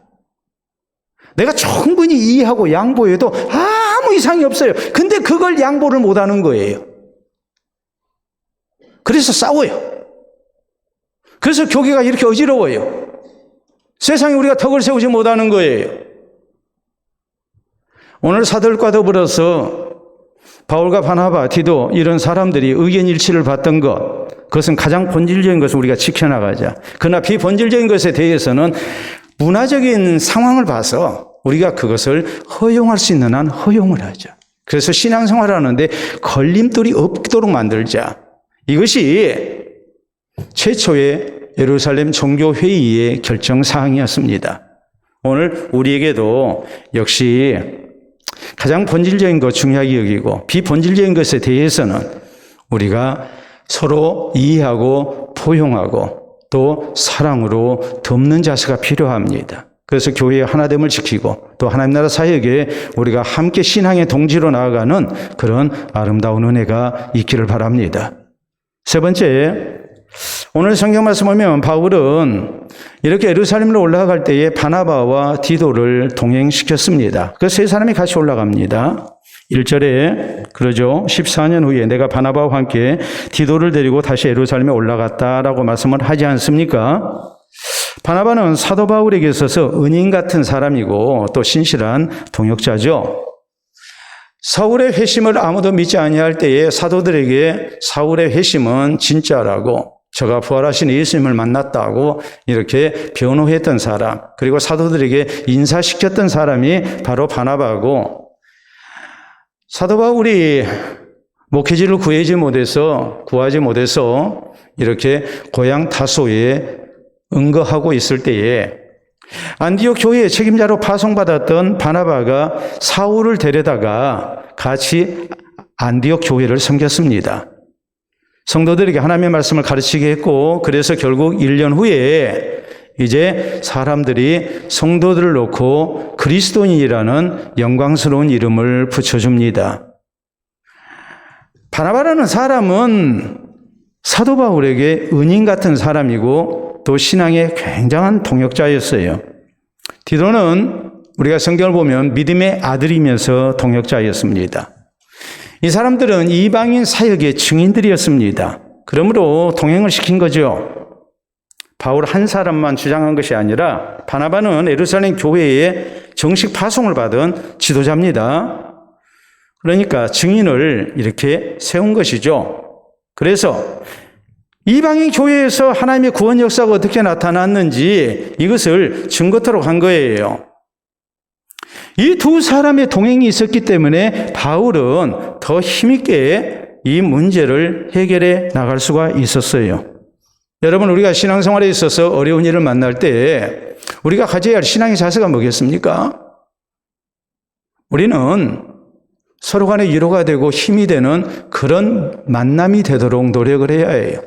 내가 충분히 이해하고 양보해도 아무 이상이 없어요. 근데 그걸 양보를 못하는 거예요. 그래서 싸워요. 그래서 교회가 이렇게 어지러워요. 세상에 우리가 덕을 세우지 못하는 거예요. 오늘 사도들과 더불어서 바울과 바나바, 디도 이런 사람들이 의견 일치를 받던 것, 그것은 가장 본질적인 것을 우리가 지켜나가자. 그러나 비본질적인 것에 대해서는 문화적인 상황을 봐서 우리가 그것을 허용할 수 있는 한 허용을 하자. 그래서 신앙생활을 하는데 걸림돌이 없도록 만들자. 이것이 최초의 예루살렘 종교회의의 결정사항이었습니다. 오늘 우리에게도 역시 가장 본질적인 것 중요하게 여기고 비본질적인 것에 대해서는 우리가 서로 이해하고 포용하고 또 사랑으로 돕는 자세가 필요합니다. 그래서 교회의 하나됨을 지키고 또 하나님 나라 사역에 우리가 함께 신앙의 동지로 나아가는 그런 아름다운 은혜가 있기를 바랍니다. 세 번째, 오늘 성경 말씀 보면 바울은 이렇게 예루살렘으로 올라갈 때에 바나바와 디도를 동행시켰습니다. 그 세 사람이 같이 올라갑니다. 1절에 그러죠. 14년 후에 내가 바나바와 함께 디도를 데리고 다시 예루살렘에 올라갔다라고 말씀을 하지 않습니까? 바나바는 사도 바울에게 있어서 은인 같은 사람이고 또 신실한 동역자죠. 사울의 회심을 아무도 믿지 아니할 때에 사도들에게 사울의 회심은 진짜라고, 저가 부활하신 예수님을 만났다고 이렇게 변호했던 사람, 그리고 사도들에게 인사시켰던 사람이 바로 바나바고, 사도 바울이 목회지를 구하지 못해서 이렇게 고향 다소에 응거하고 있을 때에 안디옥 교회의 책임자로 파송받았던 바나바가 사울을 데려다가 같이 안디옥 교회를 섬겼습니다. 성도들에게 하나님의 말씀을 가르치게 했고, 그래서 결국 1년 후에 이제 사람들이 성도들을 놓고 그리스도인이라는 영광스러운 이름을 붙여줍니다. 바나바라는 사람은 사도 바울에게 은인 같은 사람이고 또 신앙의 굉장한 동역자였어요. 디도는 우리가 성경을 보면 믿음의 아들이면서 동역자였습니다. 이 사람들은 이방인 사역의 증인들이었습니다. 그러므로 동행을 시킨 거죠. 바울 한 사람만 주장한 것이 아니라 바나바는 예루살렘 교회에 정식 파송을 받은 지도자입니다. 그러니까 증인을 이렇게 세운 것이죠. 그래서 이방인 교회에서 하나님의 구원 역사가 어떻게 나타났는지 이것을 증거토록 한 거예요. 이 두 사람의 동행이 있었기 때문에 바울은 더 힘있게 이 문제를 해결해 나갈 수가 있었어요. 여러분, 우리가 신앙생활에 있어서 어려운 일을 만날 때 우리가 가져야 할 신앙의 자세가 뭐겠습니까? 우리는 서로 간에 위로가 되고 힘이 되는 그런 만남이 되도록 노력을 해야 해요.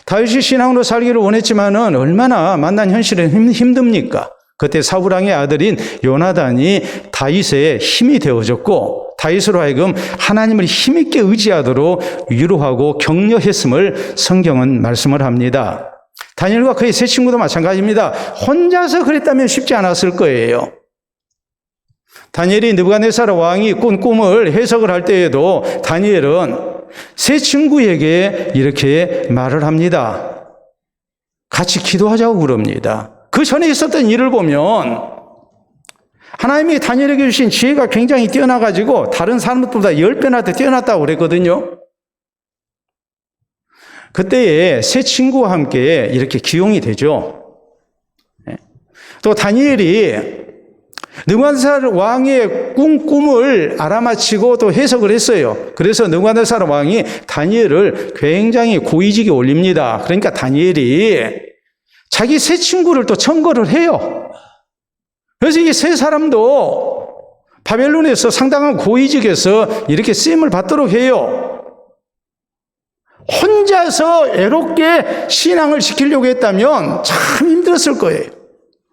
다윗이 신앙으로 살기를 원했지만은 얼마나 만난 현실은 힘듭니까? 그때 사울왕의 아들인 요나단이 다윗의 힘이 되어졌고 다윗으로 하여금 하나님을 힘있게 의지하도록 위로하고 격려했음을 성경은 말씀을 합니다. 다니엘과 그의 세 친구도 마찬가지입니다. 혼자서 그랬다면 쉽지 않았을 거예요. 다니엘이 느부갓네살 왕이 꾼 꿈을 해석을 할 때에도 다니엘은 세 친구에게 이렇게 말을 합니다. 같이 기도하자고 그럽니다. 그 전에 있었던 일을 보면 하나님이 다니엘에게 주신 지혜가 굉장히 뛰어나가지고 다른 사람들보다 10배나 더 뛰어났다고 그랬거든요. 그때에 세 친구와 함께 이렇게 기용이 되죠. 또 다니엘이 느부갓네살 왕의 꿈을 알아맞히고 또 해석을 했어요. 그래서 느부갓네살 왕이 다니엘을 굉장히 고위직에 올립니다. 그러니까 다니엘이 자기 세 친구를 또 청거를 해요. 그래서 이 세 사람도 바벨론에서 상당한 고위직에서 이렇게 쓰임을 받도록 해요. 혼자서 애롭게 신앙을 지키려고 했다면 참 힘들었을 거예요.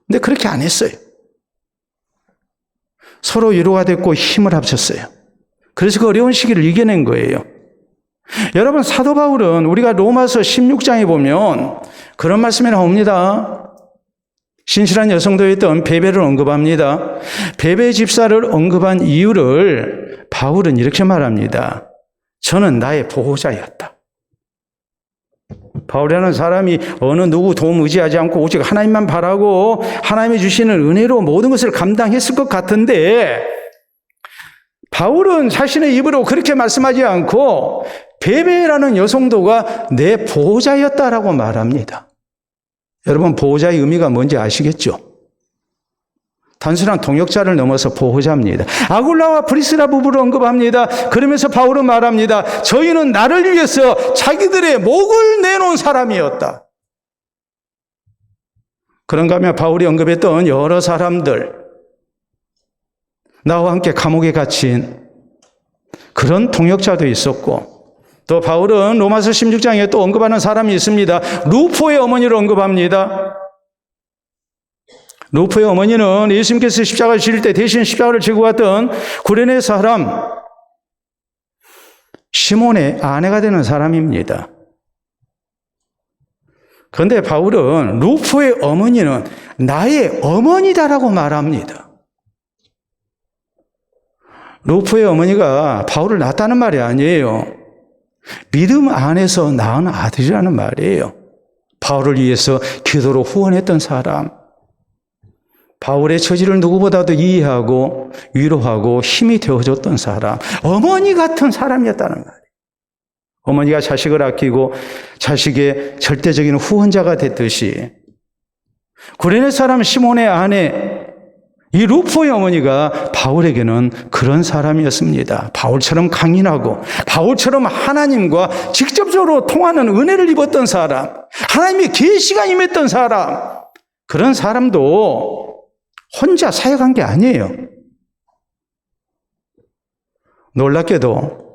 근데 그렇게 안 했어요. 서로 위로가 됐고 힘을 합쳤어요. 그래서 그 어려운 시기를 이겨낸 거예요. 여러분, 사도 바울은 우리가 로마서 16장에 보면 그런 말씀이 나옵니다. 신실한 여성도였던 베베를 언급합니다. 베베 집사를 언급한 이유를 바울은 이렇게 말합니다. 저는 나의 보호자였다. 바울이라는 사람이 어느 누구 도움 의지하지 않고 오직 하나님만 바라고 하나님이 주시는 은혜로 모든 것을 감당했을 것 같은데 바울은 자신의 입으로 그렇게 말씀하지 않고 베베라는 여성도가 내 보호자였다라고 말합니다. 여러분, 보호자의 의미가 뭔지 아시겠죠? 단순한 동역자를 넘어서 보호자입니다. 아굴라와 브리스라 부부를 언급합니다. 그러면서 바울은 말합니다. 저희는 나를 위해서 자기들의 목을 내놓은 사람이었다. 그런가 하면 바울이 언급했던 여러 사람들, 나와 함께 감옥에 갇힌 그런 동역자도 있었고, 또 바울은 로마서 16장에 또 언급하는 사람이 있습니다. 루포의 어머니를 언급합니다. 루포의 어머니는 예수님께서 십자가를 지실 때 대신 십자가를 지고 갔던 구레네 사람 시몬의 아내가 되는 사람입니다. 그런데 바울은 루포의 어머니는 나의 어머니다라고 말합니다. 루포의 어머니가 바울을 낳았다는 말이 아니에요. 믿음 안에서 낳은 아들이라는 말이에요. 바울을 위해서 기도로 후원했던 사람, 바울의 처지를 누구보다도 이해하고 위로하고 힘이 되어줬던 사람, 어머니 같은 사람이었다는 말이에요. 어머니가 자식을 아끼고 자식의 절대적인 후원자가 됐듯이 구레네 사람 시몬의 아내 이 루포의 어머니가 바울에게는 그런 사람이었습니다. 바울처럼 강인하고 바울처럼 하나님과 직접적으로 통하는 은혜를 입었던 사람, 하나님의 계시가 임했던 사람, 그런 사람도 혼자 사역한 게 아니에요. 놀랍게도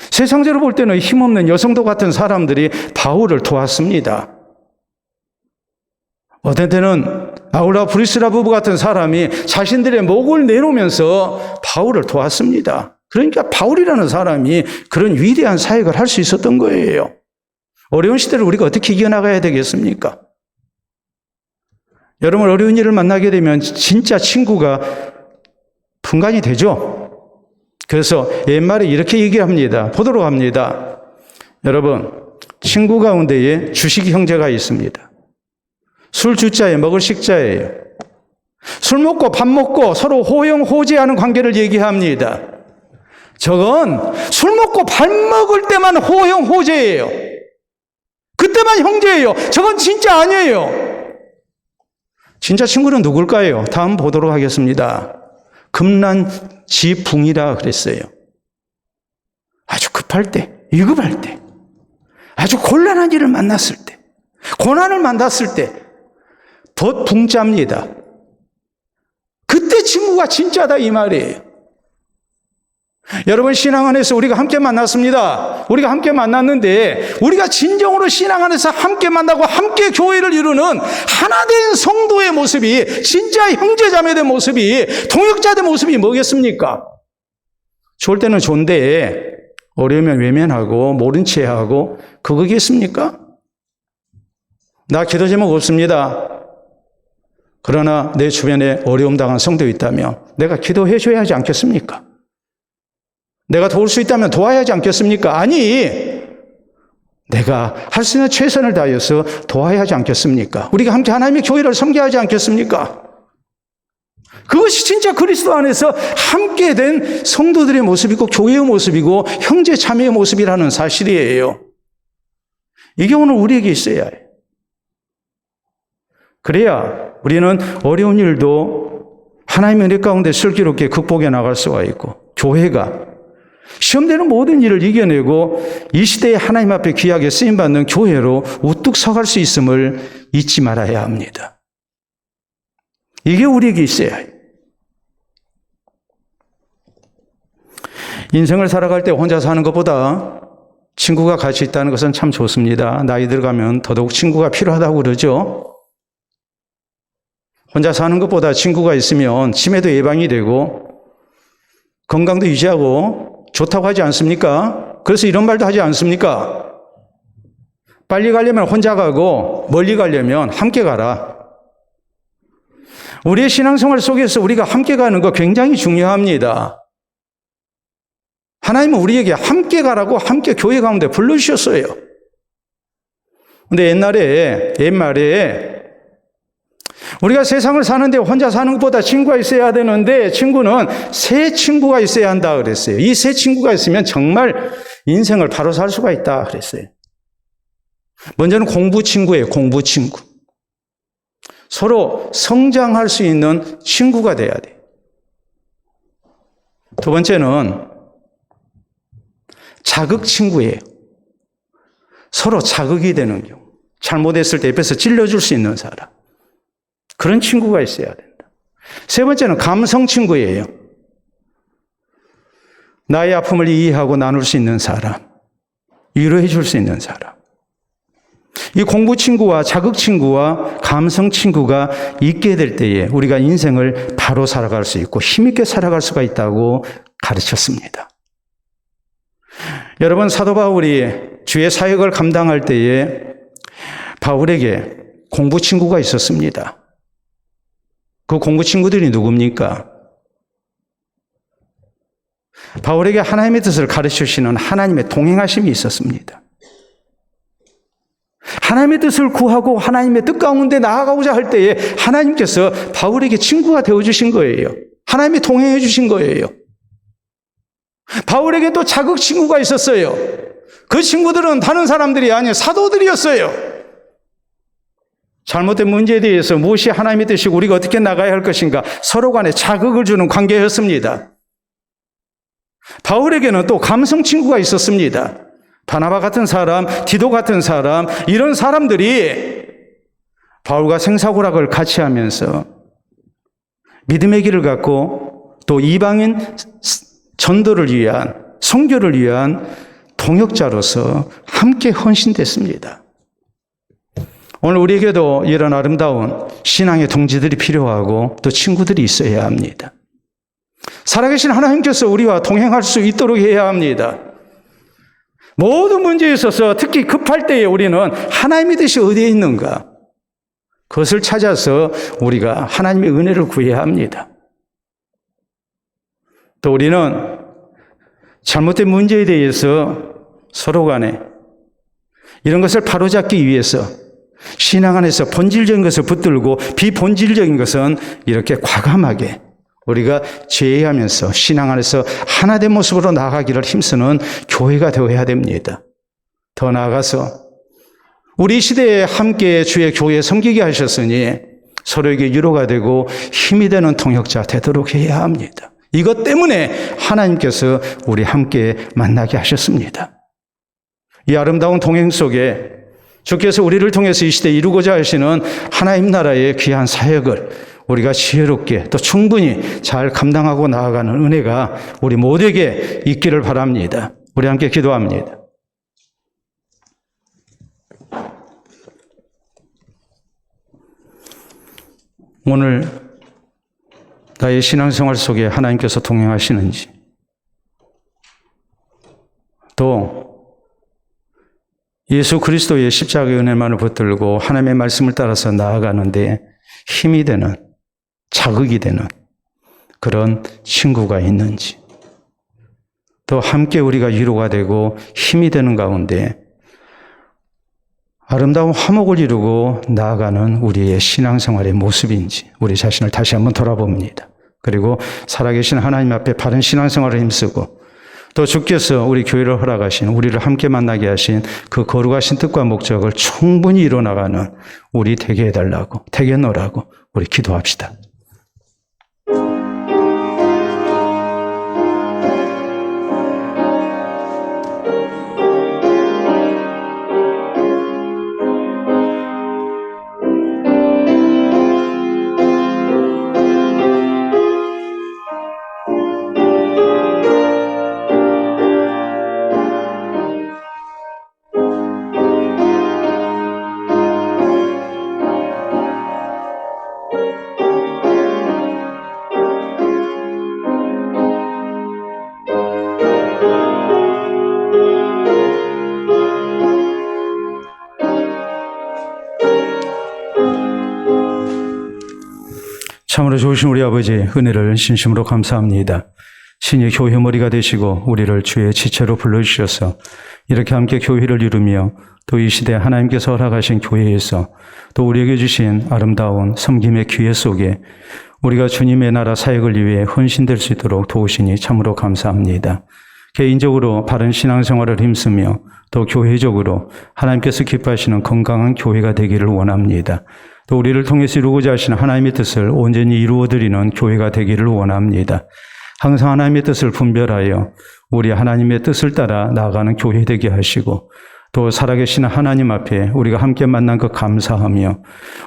세상적으로 볼 때는 힘없는 여성도 같은 사람들이 바울을 도왔습니다. 어떤 때는 아울라 브리스라 부부 같은 사람이 자신들의 목을 내놓으면서 바울을 도왔습니다. 그러니까 바울이라는 사람이 그런 위대한 사역을 할 수 있었던 거예요. 어려운 시대를 우리가 어떻게 이겨나가야 되겠습니까? 여러분, 어려운 일을 만나게 되면 진짜 친구가 분간이 되죠. 그래서 옛말에 이렇게 얘기합니다. 보도록 합니다. 여러분, 친구 가운데에 주식 형제가 있습니다. 술 주자에 먹을 식자예요. 술 먹고 밥 먹고 서로 호영호제하는 관계를 얘기합니다. 저건 술 먹고 밥 먹을 때만 호영호제예요. 그때만 형제예요. 저건 진짜 아니에요. 진짜 친구는 누굴까요? 다음 보도록 하겠습니다. 금난지붕이라 그랬어요. 아주 급할 때, 위급할 때, 아주 곤란한 일을 만났을 때, 고난을 만났을 때 덧붕자입니다. 그때 친구가 진짜다 이 말이에요. 여러분, 신앙 안에서 우리가 함께 만났습니다. 우리가 함께 만났는데 우리가 진정으로 신앙 안에서 함께 만나고 함께 교회를 이루는 하나된 성도의 모습이, 진짜 형제자매된 모습이, 동역자된 모습이 뭐겠습니까? 좋을 때는 좋은데 어려우면 외면하고 모른 채 하고 그거겠습니까? 나 기도 제목 없습니다. 그러나 내 주변에 어려움 당한 성도 있다면 내가 기도해 줘야 하지 않겠습니까? 내가 도울 수 있다면 도와야 하지 않겠습니까? 아니, 내가 할 수 있는 최선을 다해서 도와야 하지 않겠습니까? 우리가 함께 하나님의 교회를 섬겨야 하지 않겠습니까? 그것이 진짜 그리스도 안에서 함께 된 성도들의 모습이고 교회의 모습이고 형제 자매의 모습이라는 사실이에요. 이게 오늘 우리에게 있어야 해요. 그래야 우리는 어려운 일도 하나님의 은혜 가운데 슬기롭게 극복해 나갈 수가 있고, 교회가 시험되는 모든 일을 이겨내고 이 시대에 하나님 앞에 귀하게 쓰임받는 교회로 우뚝 서갈 수 있음을 잊지 말아야 합니다. 이게 우리에게 있어야 해요. 인생을 살아갈 때 혼자 사는 것보다 친구가 같이 있다는 것은 참 좋습니다. 나이 들어가면 더더욱 친구가 필요하다고 그러죠. 혼자 사는 것보다 친구가 있으면 치매도 예방이 되고 건강도 유지하고 좋다고 하지 않습니까? 그래서 이런 말도 하지 않습니까? 빨리 가려면 혼자 가고 멀리 가려면 함께 가라. 우리의 신앙생활 속에서 우리가 함께 가는 거 굉장히 중요합니다. 하나님은 우리에게 함께 가라고 함께 교회 가운데 불러주셨어요. 근데 옛말에 우리가 세상을 사는데 혼자 사는 것보다 친구가 있어야 되는데 친구는 새 친구가 있어야 한다 그랬어요. 이 새 친구가 있으면 정말 인생을 바로 살 수가 있다 그랬어요. 먼저는 공부 친구예요. 공부 친구. 서로 성장할 수 있는 친구가 돼야 돼요. 두 번째는 자극 친구예요. 서로 자극이 되는 경우. 잘못했을 때 옆에서 찔러줄 수 있는 사람. 그런 친구가 있어야 된다. 세 번째는 감성 친구예요. 나의 아픔을 이해하고 나눌 수 있는 사람. 위로해 줄 수 있는 사람. 이 공부 친구와 자극 친구와 감성 친구가 있게 될 때에 우리가 인생을 바로 살아갈 수 있고 힘있게 살아갈 수가 있다고 가르쳤습니다. 여러분, 사도 바울이 주의 사역을 감당할 때에 바울에게 공부 친구가 있었습니다. 그 공부 친구들이 누굽니까? 바울에게 하나님의 뜻을 가르쳐주시는 하나님의 동행하심이 있었습니다. 하나님의 뜻을 구하고 하나님의 뜻 가운데 나아가고자 할 때에 하나님께서 바울에게 친구가 되어주신 거예요. 하나님이 동행해 주신 거예요. 바울에게 또 자극 친구가 있었어요. 그 친구들은 다른 사람들이 아니에요. 사도들이었어요. 잘못된 문제에 대해서 무엇이 하나님의 뜻이고 우리가 어떻게 나가야 할 것인가 서로 간에 자극을 주는 관계였습니다. 바울에게는 또 감성 친구가 있었습니다. 바나바 같은 사람, 디도 같은 사람, 이런 사람들이 바울과 생사고락을 같이 하면서 믿음의 길을 갖고 또 이방인 전도를 위한, 선교를 위한 동역자로서 함께 헌신됐습니다. 오늘 우리에게도 이런 아름다운 신앙의 동지들이 필요하고 또 친구들이 있어야 합니다. 살아계신 하나님께서 우리와 동행할 수 있도록 해야 합니다. 모든 문제에 있어서 특히 급할 때에 우리는 하나님의 뜻이 어디에 있는가? 그것을 찾아서 우리가 하나님의 은혜를 구해야 합니다. 또 우리는 잘못된 문제에 대해서 서로 간에 이런 것을 바로잡기 위해서 신앙 안에서 본질적인 것을 붙들고 비본질적인 것은 이렇게 과감하게 우리가 제외하면서 신앙 안에서 하나된 모습으로 나아가기를 힘쓰는 교회가 되어야 됩니다. 더 나아가서 우리 시대에 함께 주의 교회에 섬기게 하셨으니 서로에게 위로가 되고 힘이 되는 동역자 되도록 해야 합니다. 이것 때문에 하나님께서 우리 함께 만나게 하셨습니다. 이 아름다운 동행 속에 주께서 우리를 통해서 이 시대에 이루고자 하시는 하나님 나라의 귀한 사역을 우리가 지혜롭게 또 충분히 잘 감당하고 나아가는 은혜가 우리 모두에게 있기를 바랍니다. 우리 함께 기도합니다. 오늘 나의 신앙생활 속에 하나님께서 동행하시는지, 또 예수 그리스도의 십자가의 은혜만을 붙들고 하나님의 말씀을 따라서 나아가는데 힘이 되는, 자극이 되는 그런 친구가 있는지, 또 함께 우리가 위로가 되고 힘이 되는 가운데 아름다운 화목을 이루고 나아가는 우리의 신앙생활의 모습인지 우리 자신을 다시 한번 돌아봅니다. 그리고 살아계신 하나님 앞에 바른 신앙생활을 힘쓰고 또 주께서 우리 교회를 허락하신, 우리를 함께 만나게 하신 그 거룩하신 뜻과 목적을 충분히 이뤄나가는 우리 되게 해달라고, 되게 놓으라고 우리 기도합시다. 참으로 좋으신 우리 아버지의 은혜를 진심으로 감사합니다. 신이 교회 머리가 되시고 우리를 주의 지체로 불러주셔서 이렇게 함께 교회를 이루며 또 이 시대 하나님께서 허락하신 교회에서 또 우리에게 주신 아름다운 섬김의 기회 속에 우리가 주님의 나라 사역을 위해 헌신될 수 있도록 도우시니 참으로 감사합니다. 개인적으로 바른 신앙생활을 힘쓰며 또 교회적으로 하나님께서 기뻐하시는 건강한 교회가 되기를 원합니다. 또 우리를 통해서 이루고자 하시는 하나님의 뜻을 온전히 이루어드리는 교회가 되기를 원합니다. 항상 하나님의 뜻을 분별하여 우리 하나님의 뜻을 따라 나아가는 교회 되게 하시고 또 살아계신 하나님 앞에 우리가 함께 만난 것 감사하며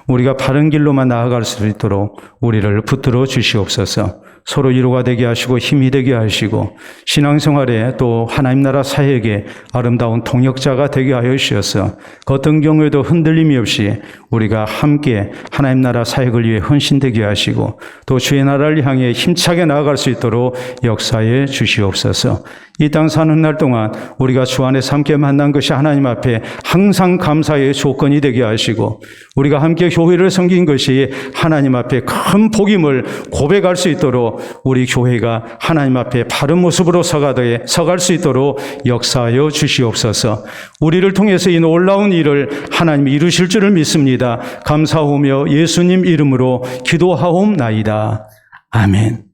우리가 바른 길로만 나아갈 수 있도록 우리를 붙들어 주시옵소서. 서로 위로가 되게 하시고 힘이 되게 하시고 신앙생활에 또 하나님 나라 사역에 아름다운 동역자가 되게 하여 주셔서 그 어떤 경우에도 흔들림이 없이 우리가 함께 하나님 나라 사역을 위해 헌신되게 하시고 또 주의 나라를 향해 힘차게 나아갈 수 있도록 역사해 주시옵소서. 이 땅 사는 날 동안 우리가 주 안에서 함께 만난 것이 하나님 앞에 항상 감사의 조건이 되게 하시고 우리가 함께 교회를 섬긴 것이 하나님 앞에 큰 복임을 고백할 수 있도록 우리 교회가 하나님 앞에 바른 모습으로 서갈 수 있도록 역사하여 주시옵소서. 우리를 통해서 이 놀라운 일을 하나님이 이루실 줄을 믿습니다. 감사하며 예수님 이름으로 기도하옵나이다. 아멘.